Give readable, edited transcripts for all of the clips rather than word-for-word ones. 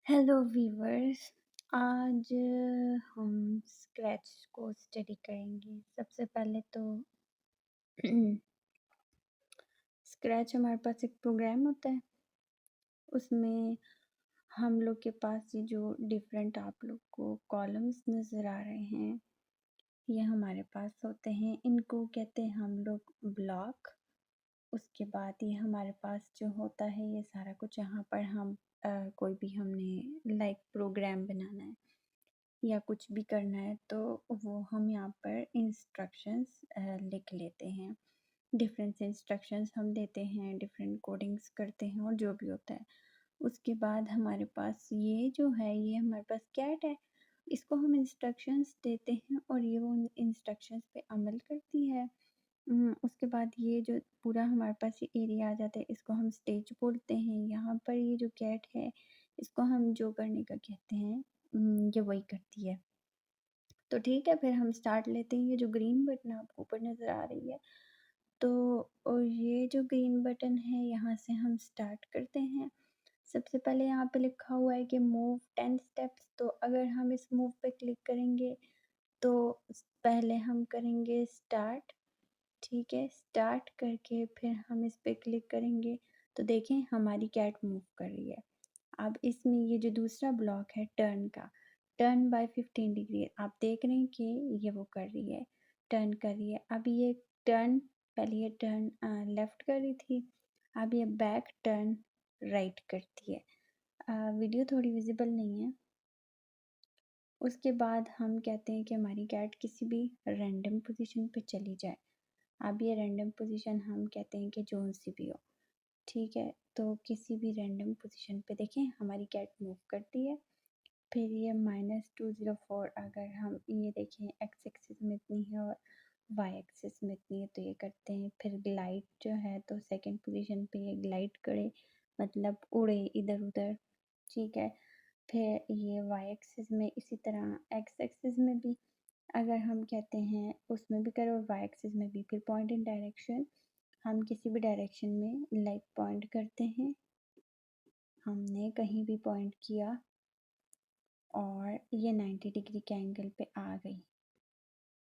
Hello viewers. आज हम scratch को स्टडी करेंगे। सबसे पहले तो स्क्रैच हमारे पास एक प्रोग्राम होता है। उसमें हम लोग के पास ये जो डिफरेंट आप लोग को कॉलम्स नज़र आ रहे हैं, ये हमारे पास होते हैं। इनको कहते हैं हम लोग ब्लॉक। उसके बाद ये हमारे पास जो होता है ये सारा कुछ, यहाँ पर हम कोई भी हमने लाइक प्रोग्राम बनाना है या कुछ भी करना है तो वो हम यहाँ पर इंस्ट्रक्शंस लिख लेते हैं। डिफरेंट इंस्ट्रक्शंस हम देते हैं, डिफरेंट कोडिंग्स करते हैं और जो भी होता है। उसके बाद हमारे पास ये जो है, ये हमारे पास कैट है। इसको हम इंस्ट्रक्शंस देते हैं और ये वो इंस्ट्रक्शंस पे अमल करती है। उसके बाद ये जो पूरा हमारे पास ये एरिया आ जाता है, इसको हम स्टेज बोलते हैं। यहाँ पर ये जो कैट है, इसको हम जो करने का कहते हैं ये वही करती है। तो ठीक है, फिर हम स्टार्ट लेते हैं। ये जो ग्रीन बटन आपको ऊपर नज़र आ रही है, तो और ये जो ग्रीन बटन है, यहाँ से हम स्टार्ट करते हैं। सबसे पहले यहाँ पे लिखा हुआ है कि मूव 10 स्टेप्स। तो अगर हम इस मूव पे क्लिक करेंगे तो पहले हम करेंगे स्टार्ट। ठीक है, स्टार्ट करके फिर हम इस पे क्लिक करेंगे तो देखें हमारी कैट मूव कर रही है। अब इसमें ये जो दूसरा ब्लॉक है टर्न का, टर्न बाय 15 डिग्री, आप देख रहे हैं कि ये वो कर रही है, टर्न कर रही है। अब ये टर्न, पहले ये टर्न लेफ्ट कर रही थी, अब ये बैक टर्न राइट करती है। वीडियो थोड़ी विजिबल नहीं है। उसके बाद हम कहते हैं कि हमारी कैट किसी भी रैंडम पोजीशन पे चली जाए। अब ये रैंडम पोजीशन हम कहते हैं कि जोन सी भी हो। ठीक है, तो किसी भी रैंडम पोजीशन पे देखें हमारी कैट मूव करती है। फिर ये -204, अगर हम ये देखें एक्स एक्सिस में इतनी है और वाई एक्सिस में इतनी है तो ये करते हैं। फिर ग्लाइड जो है तो सेकंड पोजीशन पे ये ग्लाइड करे, मतलब उड़े इधर उधर। ठीक है, फिर ये वाई एक्सिस में इसी तरह, एक्स एक्सिस में भी अगर हम कहते हैं उसमें भी करें और वाई एक्सिस में भी। फिर पॉइंट इन डायरेक्शन, हम किसी भी डायरेक्शन में लाइक पॉइंट करते हैं। हमने कहीं भी पॉइंट किया और ये 90 डिग्री के एंगल पे आ गई।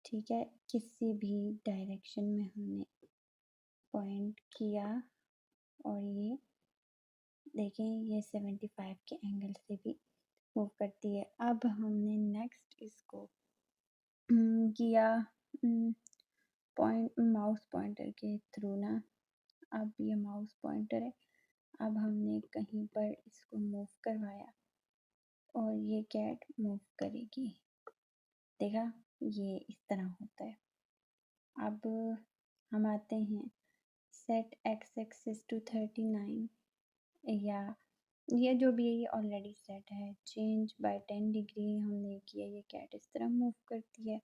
ठीक है, किसी भी डायरेक्शन में हमने पॉइंट किया और ये देखें ये 75 के एंगल से भी मूव करती है। अब हमने नेक्स्ट इसको किया पॉइंट माउस पॉइंटर के थ्रू ना। अब ये माउस पॉइंटर है, अब हमने कहीं पर इसको मूव करवाया और ये कैट मूव करेगी। देखा, ये इस तरह होता है। अब हम आते हैं सेट एक्स एक्सिस टू 39, या ये जो भी है ये ऑलरेडी सेट है। चेंज बाय 10 डिग्री हमने किया, ये कैट इस तरह मूव करती है।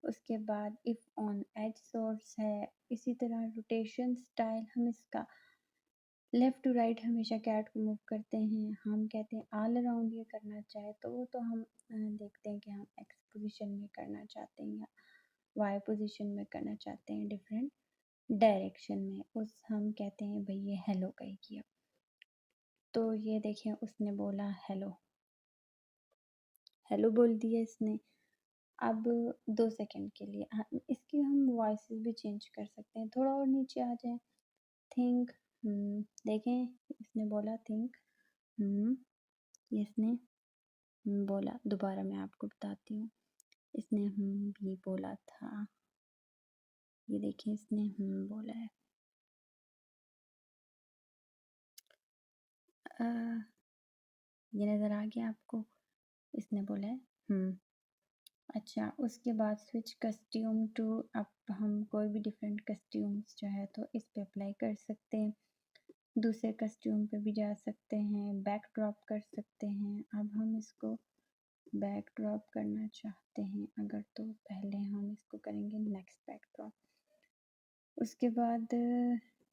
उसके बाद इफ़ ऑन एज सोर्स है, इसी तरह रोटेशन स्टाइल हम इसका लेफ़्ट टू राइट हमेशा कैट को मूव करते हैं। हम कहते हैं ऑल अराउंड ये करना चाहे तो वो तो हम देखते हैं कि हम एक्स पोजीशन में करना चाहते हैं या वाई पोजीशन में करना चाहते हैं, डिफरेंट डायरेक्शन में। उस हम कहते हैं भाई ये हेलो कहेगी। अब तो ये देखिए उसने बोला हेलो, हेलो बोल दिया इसने। अब 2 सेकंड के लिए इसकी हम वॉइसेस भी चेंज कर सकते हैं। थोड़ा और नीचे आ जाए, थिंक, देखें इसने बोला थिंक, ये इसने बोला। दोबारा मैं आपको बताती हूँ, इसने भी बोला था। ये देखिए इसने बोला है। ये नज़र आ गया आपको, इसने बोला है अच्छा, उसके बाद स्विच कस्ट्यूम टू, अब हम कोई भी डिफरेंट कस्ट्यूम्स जो है तो इस पे अप्लाई कर सकते हैं। दूसरे कस्ट्यूम पे भी जा सकते हैं, बैक ड्रॉप कर सकते हैं। अब हम इसको बैक ड्रॉप करना चाहते हैं अगर, तो पहले हम इसको करेंगे नेक्स्ट बैक ड्रॉप। उसके बाद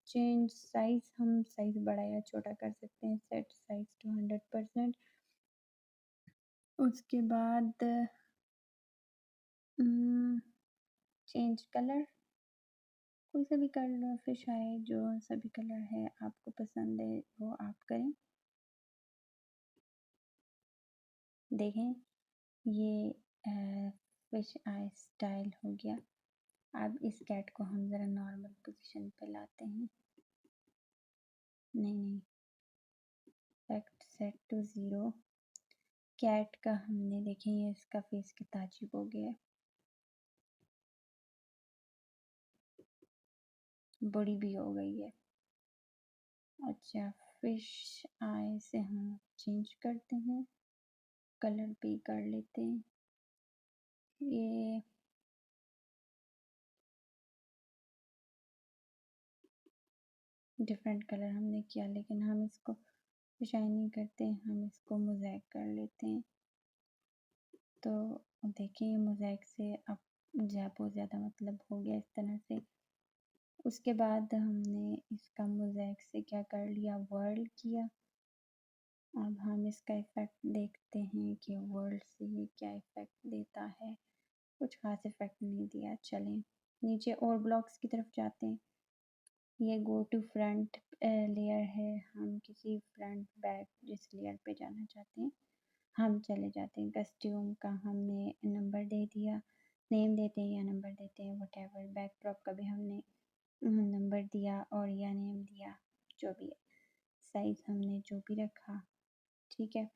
चेंज साइज, हम साइज बड़ा या छोटा कर सकते हैं। Set size to 100%। उसके बाद चेंज कलर, कोई सा भी कलर फिश आए, जो सभी कलर है आपको पसंद है वो आप करें। देखें ये फिश आई स्टाइल हो गया। अब इस कैट को हम ज़रा नॉर्मल पोजीशन पे लाते हैं। नहीं, इफेक्ट सेट टू 0। कैट का हमने देखें ये इसका फेस कितना अजीब हो गया है, बड़ी भी हो गई है। अच्छा, फिश आई से हम चेंज करते हैं, कलर पे कर लेते हैं। ये डिफरेंट कलर हमने किया, लेकिन हम इसको शाइन नहीं करते, हम इसको मोज़ेक कर लेते हैं। तो देखिए मोज़ेक से अब बहुत ज़्यादा मतलब हो गया इस तरह से। उसके बाद हमने इसका मोज़ेक से क्या कर लिया, वर्ल्ड किया। अब हम इसका इफ़ेक्ट देखते हैं कि वर्ल्ड से ये क्या इफ़ेक्ट देता है। कुछ खास इफ़ेक्ट नहीं दिया। चलें नीचे और ब्लॉक्स की तरफ जाते हैं। ये गो टू फ्रंट लेयर है, हम किसी फ्रंट बैक जिस लेयर पे जाना चाहते हैं हम चले जाते हैं। कस्ट्यूम का हमने नंबर दे दिया, नेम देते हैं या नंबर देते हैं व्हाटएवर। बैकड्रॉप का भी हमने नंबर दिया और या नेम दिया, जो भी है। साइज़ हमने जो भी रखा, ठीक है।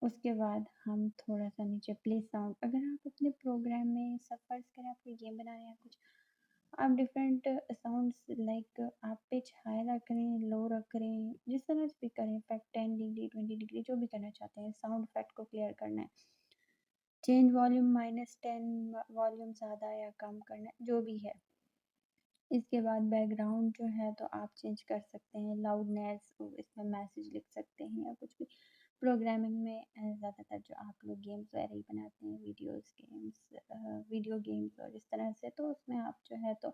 उसके बाद हम थोड़ा सा नीचे प्ले साउंड, अगर आप अपने प्रोग्राम में सब फर्ज करें आप कोई गेम बना रहे हैं कुछ, आप डिफरेंट साउंड्स लाइक आप पिच हाई रख रहे हैं, लो रख रहे हैं, जिस तरह से भी करें, इफेक्ट 10 डिग्री 20 डिग्री जो भी करना चाहते हैं, साउंड इफेक्ट को क्लियर करना है, चेंज वॉल्यूम -10, वॉल्यूम ज़्यादा या कम करना है, जो भी है। इसके बाद बैकग्राउंड जो है तो आप चेंज कर सकते हैं, लाउडनेस, इसमें मैसेज लिख सकते हैं या कुछ भी। प्रोग्रामिंग में ज़्यादातर जो आप लोग गेम्स वगैरह ही बनाते हैं, वीडियो गेम्स और इस तरह से, तो उसमें आप जो है तो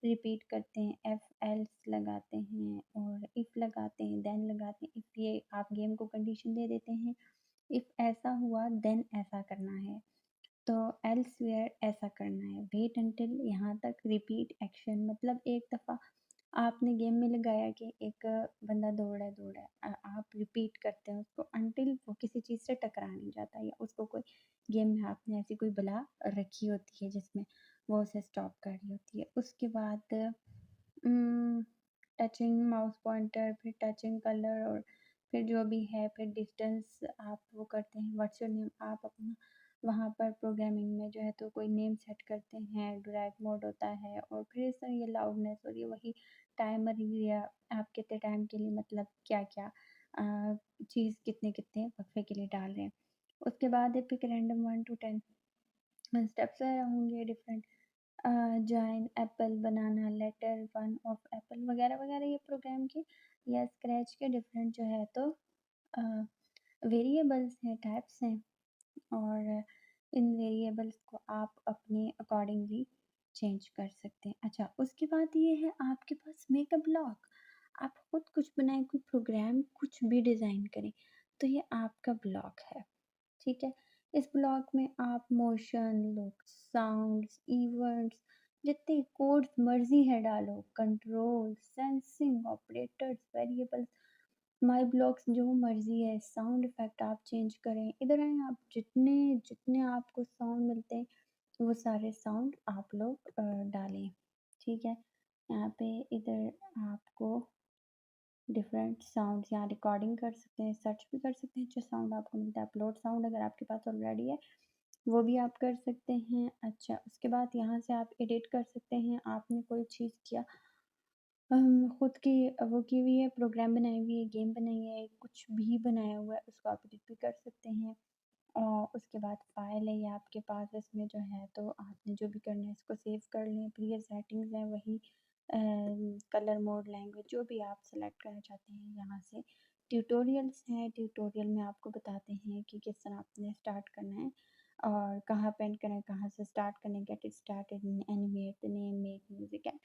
रिपीट करते हैं, एफ एल्स लगाते हैं और इफ़ लगाते हैं, देन लगाते हैं। इफ़ ये आप गेम को कंडीशन दे देते हैं, इफ़ ऐसा हुआ देन ऐसा करना है, तो एल्सवेयर ऐसा करना है, वेट अंटिल यहाँ तक, रिपीट एक्शन मतलब एक दफ़ा आपने गेम में लगाया कि एक बंदा दौड़ है, आप रिपीट करते हैं उसको अंटिल वो किसी चीज़ से टकरा नहीं जाता, या उसको कोई गेम में आपने ऐसी कोई बला रखी होती है जिसमें वो उसे स्टॉप कर रही होती है। उसके बाद टचिंग माउस पॉइंटर, फिर टचिंग कलर और फिर जो भी है, फिर डिस्टेंस आप वो करते हैं, व्हाट्स योर नेम आप अपना वहाँ पर प्रोग्रामिंग में जो है तो कोई नेम सेट करते हैं, ड्रैग मोड होता है, और फिर इस तरह ये लाउडनेस और ये वही टाइमर या आप कितने टाइम के लिए मतलब क्या क्या चीज़ कितने कितने वक्फे के लिए डाल रहे हैं। उसके बाद पिक रैंडम 1 to 10 स्टेप्स होंगे different, join apple banana, letter one of apple वगैरह वगैरह, ये प्रोग्राम के या स्क्रैच के डिफरेंट जो है तो वेरिएबल्स हैं, टाइप्स हैं, और इन वेरिएबल्स को आप अपने अकॉर्डिंगली चेंज कर सकते हैं। अच्छा, उसके बाद ये है आपके पास मेक अ ब्लॉग, आप खुद कुछ बनाएं, कोई प्रोग्राम कुछ भी डिज़ाइन करें, तो ये आपका ब्लॉग है, ठीक है। इस ब्लॉग में आप मोशन, लुक, साउंड्स, इवेंट्स, जितने कोड्स मर्जी है डालो, कंट्रोल, सेंसिंग, ऑपरेटर्स, वेरिएबल्स, माई ब्लॉक्स, जो मर्जी है, साउंड इफेक्ट आप चेंज करें। इधर आए आप, जितने जितने आपको साउंड मिलते हैं वो सारे साउंड आप लोग डालें, ठीक है। यहाँ पे इधर आपको डिफरेंट साउंड्स यहाँ रिकॉर्डिंग कर सकते हैं, सर्च भी कर सकते हैं, जो साउंड आपको मिलता है। अपलोड साउंड अगर आपके पास ऑलरेडी है वो भी आप कर सकते हैं। अच्छा, उसके बाद यहाँ से आप एडिट कर सकते हैं, आपने कोई चीज़ किया, खुद की वो की हुई है, प्रोग्राम बनाई हुई है, गेम बनाई है, कुछ भी बनाया हुआ है, उसको आप एडिट भी कर सकते हैं। और उसके बाद फाइल है ये आपके पास, इसमें जो है तो आपने जो भी करना है इसको सेव कर लें। फिर ये सेटिंग्स हैं वही, कलर मोड, लैंग्वेज, जो भी आप सेलेक्ट करना चाहते हैं यहाँ से। ट्यूटोरियल्स हैं, ट्यूटोरियल में आपको बताते हैं कि किस तरह आपने स्टार्ट करना है और कहाँ पे एंड करना है, कहाँ से स्टार्ट करना है, get it started, animate the name, make music and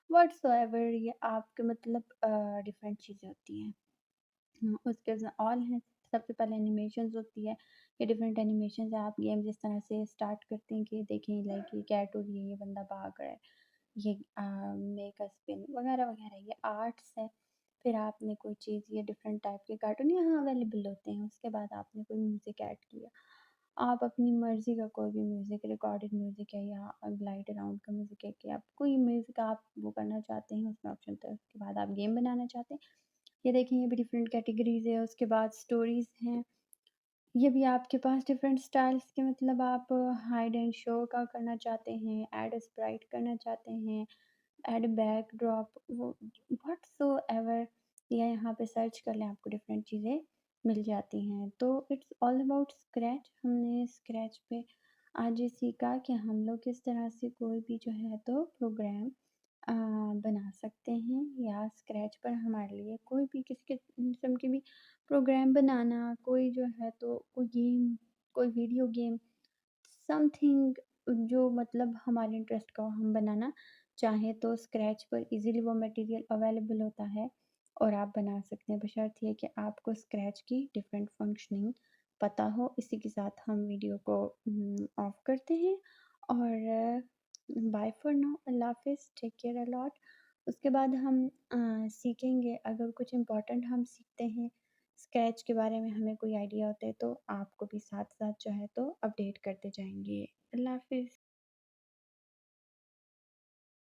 whatsoever, ये आपके मतलब डिफरेंट चीज़ें होती हैं। उसके ऑल हैं, सबसे पहले एनिमेशंस होती है, ये डिफरेंट एनिमेशंस है। आप गेम जिस तरह से स्टार्ट करते हैं कि देखें लाइक ये कैट हो रही है, ये बंदा भाग रहा है, ये मेक अ स्पिन वगैरह वगैरह, ये आर्ट्स है। फिर आपने कोई चीज़ ये डिफरेंट टाइप के कार्टून यहाँ अवेलेबल होते हैं, उसके बाद आपने कोई म्यूज़िक ऐड किया। आप अपनी मर्ज़ी का कोई भी म्यूज़िक, रिकॉर्डेड म्यूज़िक है या ग्लाइड अराउंड का म्यूज़िक है कि आप कोई म्यूज़िक आप वो करना चाहते हैं, उसमें ऑप्शन होता है। उसके बाद आप गेम बनाना चाहते हैं, ये देखें ये भी डिफरेंट कैटेगरीज़ है। उसके बाद स्टोरीज़ हैं, ये भी आपके पास डिफरेंट स्टाइल्स के मतलब आप हाइड एंड शो का करना चाहते हैं, ऐड स्प्राइट करना चाहते हैं, ऐड बैकड्रॉप, वो व्हाटसोएवर, या यहाँ पे सर्च कर लें आपको डिफरेंट चीज़ें मिल जाती हैं। तो इट्स ऑल अबाउट स्क्रैच। हमने स्क्रैच पे आज ये सीखा कि हम लोग किस तरह से कोई भी जो है तो प्रोग्राम बना सकते हैं, या स्क्रैच पर हमारे लिए कोई भी किसी किस्म की भी प्रोग्राम बनाना, कोई जो है तो कोई गेम, कोई वीडियो गेम, समथिंग जो मतलब हमारे इंटरेस्ट का हो, हम बनाना चाहें तो स्क्रैच पर इजीली वो मटेरियल अवेलेबल होता है और आप बना सकते हैं, बशर्ते ये कि आपको स्क्रैच की डिफरेंट फंक्शनिंग पता हो। इसी के साथ हम वीडियो को ऑफ करते हैं और बाय फॉर नाउ, अल्लाह हाफिज़, टेक केयर अ लॉट। उसके बाद हम सीखेंगे, अगर कुछ इम्पोर्टेंट हम सीखते हैं स्केच के बारे में, हमें कोई आइडिया होता है तो आपको भी साथ साथ जो है तो अपडेट करते जाएंगे। अल्लाह हाफिज़।